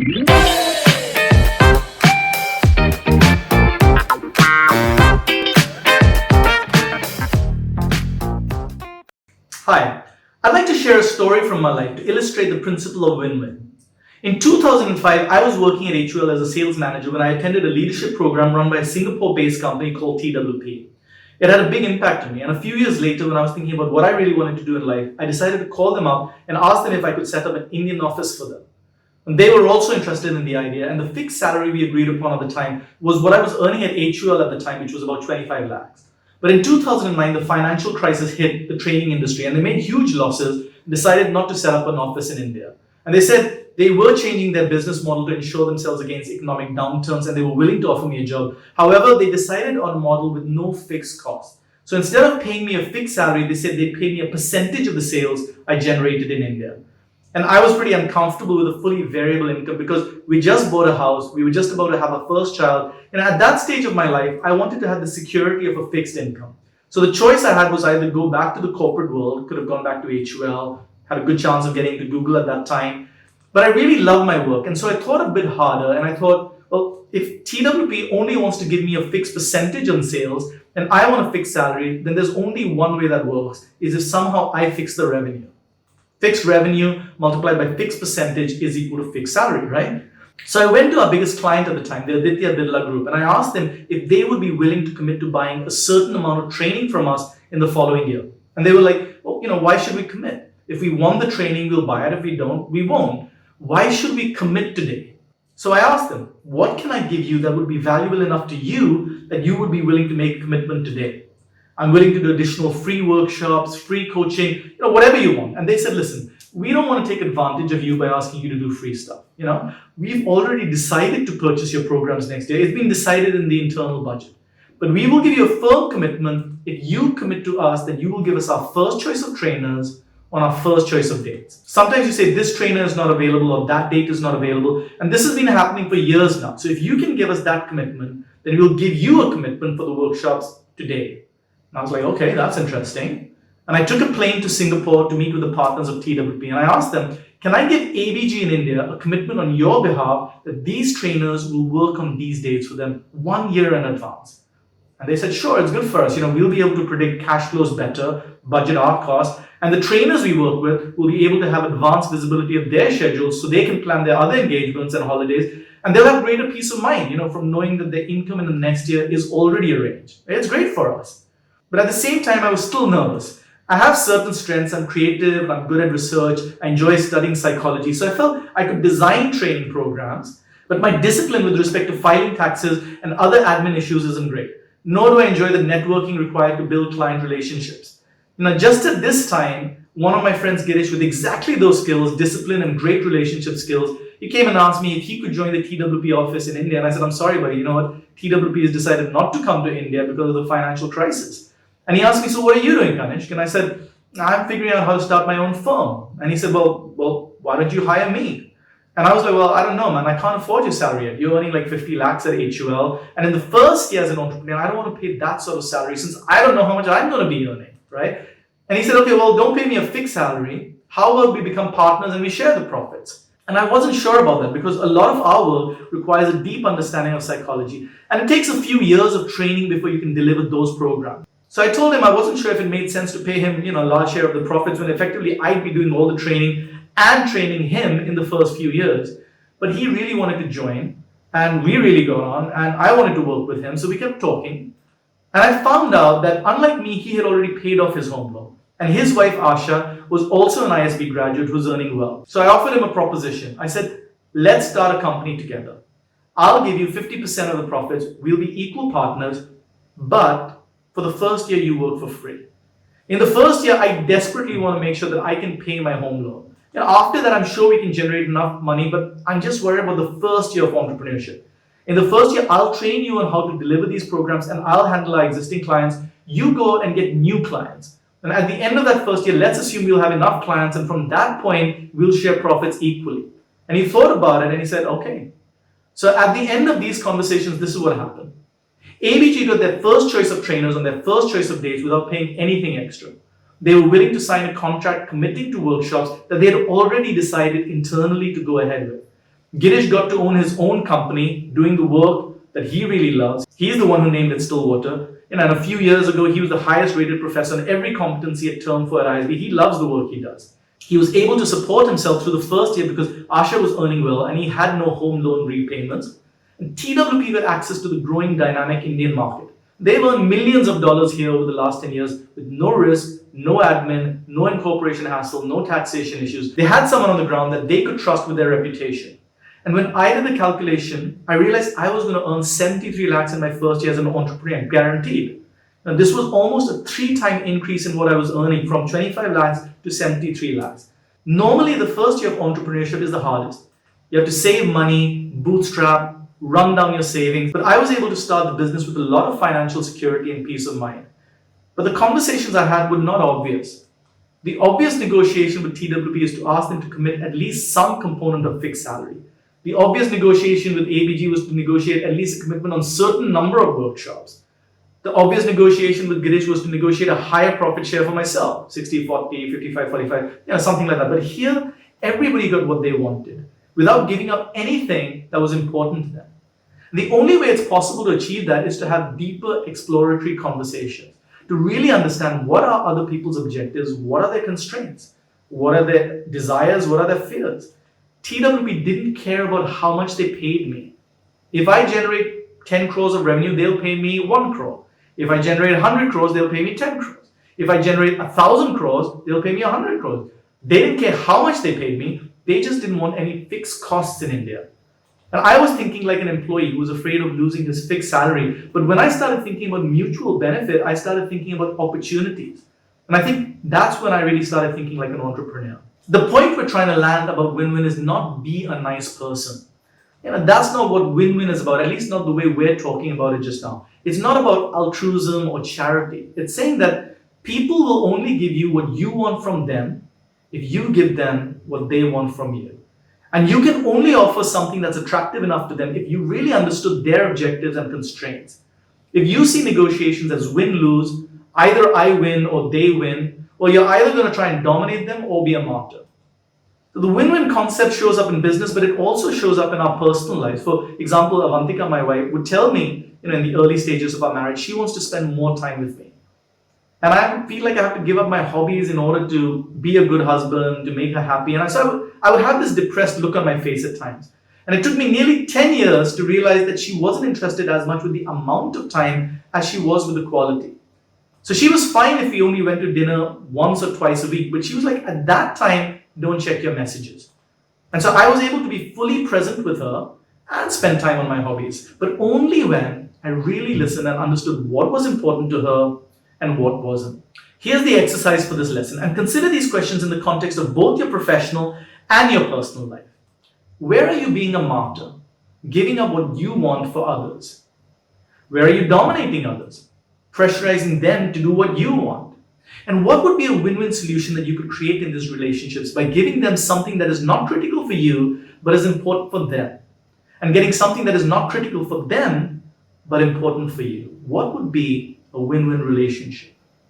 Hi, I'd like to share a story from my life to illustrate the principle of win-win. In 2005, I was working at HUL as a sales manager when I attended a leadership program run by a Singapore-based company called TWP. It had a big impact on me, and a few years later, when I was thinking about what I really wanted to do in life, I decided to call them up and ask them if I could set up an Indian office for them. And they were also interested in the idea, and the fixed salary we agreed upon at the time was what I was earning at HUL at the time, which was about 25 lakhs. But in 2009, the financial crisis hit the training industry and they made huge losses and decided not to set up an office in India. And they said they were changing their business model to insure themselves against economic downturns and they were willing to offer me a job. However, they decided on a model with no fixed cost. So instead of paying me a fixed salary, they said they'd pay me a percentage of the sales I generated in India. And I was pretty uncomfortable with a fully variable income because we just bought a house, we were just about to have our first child, and at that stage of my life, I wanted to have the security of a fixed income. So the choice I had was either go back to the corporate world, could have gone back to HUL, had a good chance of getting to Google at that time, but I really love my work, and so I thought a bit harder, and I thought, well, if TWP only wants to give me a fixed percentage on sales, and I want a fixed salary, then there's only one way that works, is if somehow I fix the revenue. Fixed revenue multiplied by fixed percentage is equal to fixed salary, right? So I went to our biggest client at the time, the Aditya Birla Group, and I asked them if they would be willing to commit to buying a certain amount of training from us in the following year. And they were like, well, why should we commit? If we want the training, we'll buy it. If we don't, we won't. Why should we commit today? So I asked them, what can I give you that would be valuable enough to you that you would be willing to make a commitment today? I'm willing to do additional free workshops, free coaching, whatever you want. And they said, listen, we don't want to take advantage of you by asking you to do free stuff. We've already decided to purchase your programs next year. It's been decided in the internal budget. But we will give you a firm commitment. If you commit to us, that you will give us our first choice of trainers on our first choice of dates. Sometimes you say this trainer is not available or that date is not available. And this has been happening for years now. So if you can give us that commitment, then we'll give you a commitment for the workshops today. And I was like, okay, that's interesting. And I took a plane to Singapore to meet with the partners of TWP. And I asked them, can I give ABG in India a commitment on your behalf that these trainers will work on these dates for them 1 year in advance? And they said, sure, it's good for us. We'll be able to predict cash flows better, budget our costs. And the trainers we work with will be able to have advanced visibility of their schedules so they can plan their other engagements and holidays. And they'll have greater peace of mind, from knowing that their income in the next year is already arranged. It's great for us. But at the same time, I was still nervous. I have certain strengths. I'm creative, I'm good at research, I enjoy studying psychology. So I felt I could design training programs, but my discipline with respect to filing taxes and other admin issues isn't great. Nor do I enjoy the networking required to build client relationships. Just at this time, one of my friends, Girish, with exactly those skills, discipline and great relationship skills, he came and asked me if he could join the TWP office in India. And I said, I'm sorry, buddy, you know what? TWP has decided not to come to India because of the financial crisis. And he asked me, so what are you doing, Kanishk? And I said, I'm figuring out how to start my own firm. And he said, well, why don't you hire me? And I was like, well, I don't know, man. I can't afford your salary yet. You're earning like 50 lakhs at HUL. And in the first year as an entrepreneur, I don't want to pay that sort of salary since I don't know how much I'm going to be earning, right? And he said, okay, well, don't pay me a fixed salary. How about we become partners and we share the profits? And I wasn't sure about that because a lot of our work requires a deep understanding of psychology. And it takes a few years of training before you can deliver those programs. So I told him I wasn't sure if it made sense to pay him, a large share of the profits when effectively I'd be doing all the training and training him in the first few years. But he really wanted to join and we really got on and I wanted to work with him. So we kept talking and I found out that unlike me, he had already paid off his home loan. And his wife Asha was also an ISB graduate who was earning well. So I offered him a proposition. I said, let's start a company together. I'll give you 50% of the profits. We'll be equal partners, but for the first year, you work for free. In the first year, I desperately want to make sure that I can pay my home loan. After that, I'm sure we can generate enough money, but I'm just worried about the first year of entrepreneurship. In the first year, I'll train you on how to deliver these programs and I'll handle our existing clients. You go out and get new clients. And at the end of that first year, let's assume we'll have enough clients and from that point, we'll share profits equally. And he thought about it and he said, okay. So at the end of these conversations, this is what happened. ABG got their first choice of trainers on their first choice of dates without paying anything extra. They were willing to sign a contract committing to workshops that they had already decided internally to go ahead with. Girish got to own his own company, doing the work that he really loves. He's the one who named it Stillwater. And a few years ago, he was the highest rated professor in every competency at term for at ISB. He loves the work he does. He was able to support himself through the first year because Asha was earning well and he had no home loan repayments. And TWP got access to the growing dynamic Indian market. They've earned millions of dollars here over the last 10 years with no risk, no admin, no incorporation hassle, no taxation issues. They had someone on the ground that they could trust with their reputation. And when I did the calculation, I realized I was going to earn 73 lakhs in my first year as an entrepreneur, guaranteed. Now, this was almost a 3-time increase in what I was earning from 25 lakhs to 73 lakhs. Normally, the first year of entrepreneurship is the hardest. You have to save money, bootstrap, run down your savings. But I was able to start the business with a lot of financial security and peace of mind. But the conversations I had were not obvious. The obvious negotiation with TWP is to ask them to commit at least some component of fixed salary. The obvious negotiation with ABG was to negotiate at least a commitment on a certain number of workshops. The obvious negotiation with Girish was to negotiate a higher profit share for myself, 60-40, 55-45, something like that. But here, everybody got what they wanted without giving up anything that was important to them. And the only way it's possible to achieve that is to have deeper exploratory conversations, to really understand what are other people's objectives, what are their constraints, what are their desires, what are their fears. TWP didn't care about how much they paid me. If I generate 10 crores of revenue, they'll pay me 1 crore. If I generate 100 crores, they'll pay me 10 crores. If I generate 1,000 crores, they'll pay me 100 crores. They didn't care how much they paid me. They just didn't want any fixed costs in India. And I was thinking like an employee who was afraid of losing his fixed salary. But when I started thinking about mutual benefit, I started thinking about opportunities. And I think that's when I really started thinking like an entrepreneur. The point we're trying to land about win-win is not be a nice person. That's not what win-win is about, at least not the way we're talking about it just now. It's not about altruism or charity. It's saying that people will only give you what you want from them if you give them what they want from you. And you can only offer something that's attractive enough to them if you really understood their objectives and constraints. If you see negotiations as win-lose, either I win or they win, or you're either going to try and dominate them or be a martyr. So the win-win concept shows up in business, but it also shows up in our personal lives. For example, Avantika, my wife, would tell me, in the early stages of our marriage, she wants to spend more time with me. And I feel like I have to give up my hobbies in order to be a good husband, to make her happy. And so I would have this depressed look on my face at times. And it took me nearly 10 years to realize that she wasn't interested as much with the amount of time as she was with the quality. So she was fine if we only went to dinner once or twice a week, but she was like, at that time, don't check your messages. And so I was able to be fully present with her and spend time on my hobbies, but only when I really listened and understood what was important to her and what wasn't. Here's the exercise for this lesson, and consider these questions in the context of both your professional and your personal life. Where are you being a martyr, giving up what you want for others? Where are you dominating others, pressurizing them to do what you want? And what would be a win-win solution that you could create in these relationships by giving them something that is not critical for you, but is important for them? And getting something that is not critical for them, but important for you. What would be a win-win relationship?